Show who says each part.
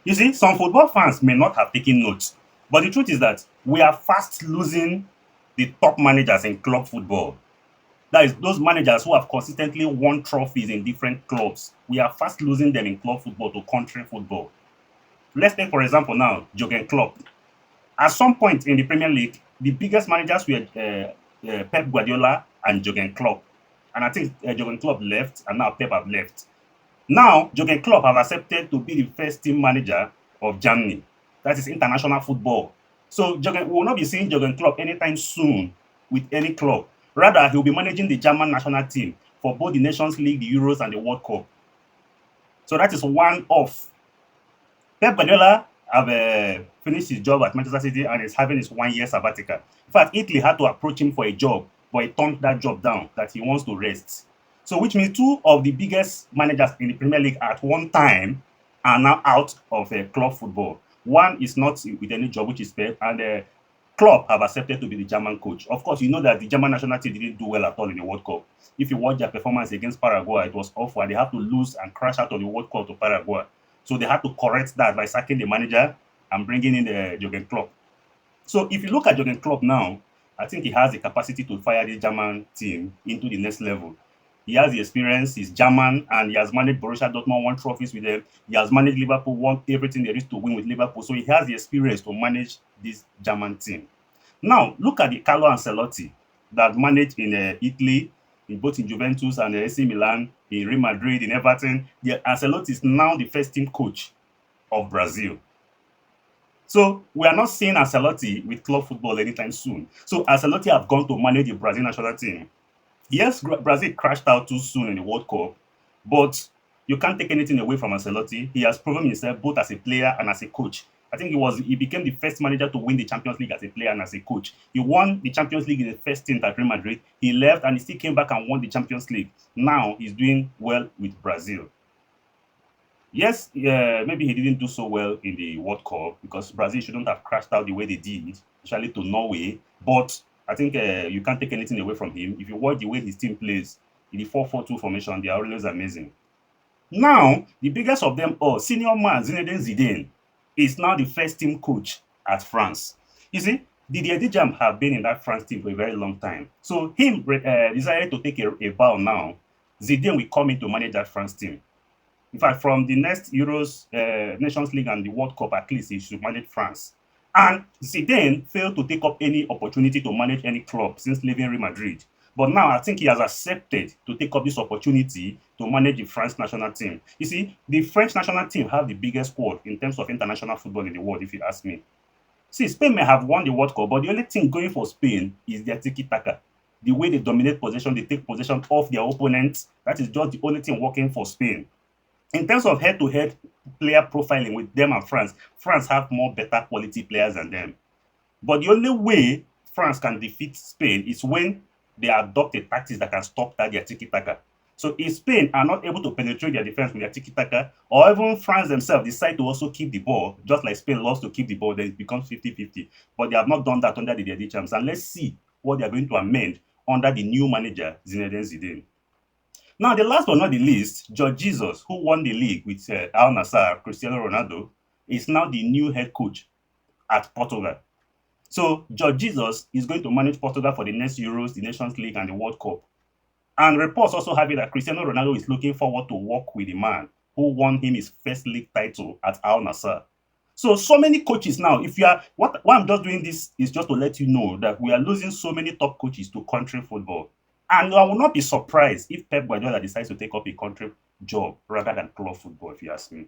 Speaker 1: You see, some football fans may not have taken notes, but the truth is that we are fast losing the top managers in club football. That is, those managers who have consistently won trophies in different clubs. We are fast losing them in club football to country football. Let's take, for example, now Jurgen Klopp. At some point in the Premier League, the biggest managers were Pep Guardiola and Jurgen Klopp. And I think Jurgen Klopp left, and now Pep have left. Now, Jurgen Klopp have accepted to be the first team manager of Germany. That is international football. So we will not be seeing Jurgen Klopp anytime soon with any club. Rather, he will be managing the German national team for both the Nations League, the Euros, and the World Cup. So that is one off. Pep Guardiola have finished his job at Manchester City and is having his 1 year sabbatical. In fact, Italy had to approach him for a job, but he turned that job down, that he wants to rest. So which means two of the biggest managers in the Premier League at one time are now out of club football. One is not with any job, which is Pep, and Klopp have accepted to be the German coach. Of course, you know that the German national team didn't do well at all in the World Cup. If you watch their performance against Paraguay, it was awful. They had to lose and crash out of the World Cup to Paraguay. So they had to correct that by sacking the manager and bringing in the Jurgen Klopp. So if you look at Jurgen Klopp now, I think he has the capacity to fire the German team into the next level. He has the experience, he's German, and he has managed Borussia Dortmund, won trophies with them. He has managed Liverpool, won everything there is to win with Liverpool. So he has the experience to manage this German team. Now, look at the Carlo Ancelotti that managed in Italy, both in Juventus and AC Milan, in Real Madrid, in Everton. Ancelotti is now the first team coach of Brazil. So we are not seeing Ancelotti with club football anytime soon. So Ancelotti have gone to manage the Brazil national team. Yes, Brazil crashed out too soon in the World Cup, but you can't take anything away from Ancelotti. He has proven himself both as a player and as a coach. I think he became the first manager to win the Champions League as a player and as a coach. He won the Champions League in the first stint at Real Madrid. He left and he still came back and won the Champions League. Now he's doing well with Brazil. Yes, maybe he didn't do so well in the World Cup because Brazil shouldn't have crashed out the way they did, especially to Norway. But I think you can't take anything away from him. If you watch the way his team plays in the 4-4-2 formation, they are always amazing. Now, the biggest of them all, senior man Zinedine Zidane, is now the first team coach at France. You see, Didier Deschamps have been in that France team for a very long time. So him decided to take a bow now. Zidane will come in to manage that France team. In fact, from the next Euros, Nations League and the World Cup, at least he should manage France. And Zidane failed to take up any opportunity to manage any club since leaving Real Madrid. But now I think he has accepted to take up this opportunity to manage the French national team. You see, the French national team have the biggest squad in terms of international football in the world, if you ask me. See, Spain may have won the World Cup, but the only thing going for Spain is their tiki-taka. The way they dominate possession, they take possession of their opponents. That is just the only thing working for Spain. In terms of head-to-head player profiling with them and France, France have more better quality players than them. But the only way France can defeat Spain is when they adopt a tactics that can stop that their tiki-taka. So if Spain are not able to penetrate their defense with their tiki-taka, or even France themselves decide to also keep the ball, just like Spain loves to keep the ball, then it becomes 50-50. But they have not done that under the Deschamps. And let's see what they are going to amend under the new manager, Zinedine Zidane. Now, the last but not the least, Jorge Jesus, who won the league with Al Nassr, Cristiano Ronaldo, is now the new head coach at Portugal. So, Jorge Jesus is going to manage Portugal for the next Euros, the Nations League, and the World Cup. And reports also have it that Cristiano Ronaldo is looking forward to work with the man who won him his first league title at Al Nassr. So many coaches now. Why I'm just doing this is just to let you know that we are losing so many top coaches to country football. And I will not be surprised if Pep Guardiola decides to take up a country job rather than club football, if you ask me.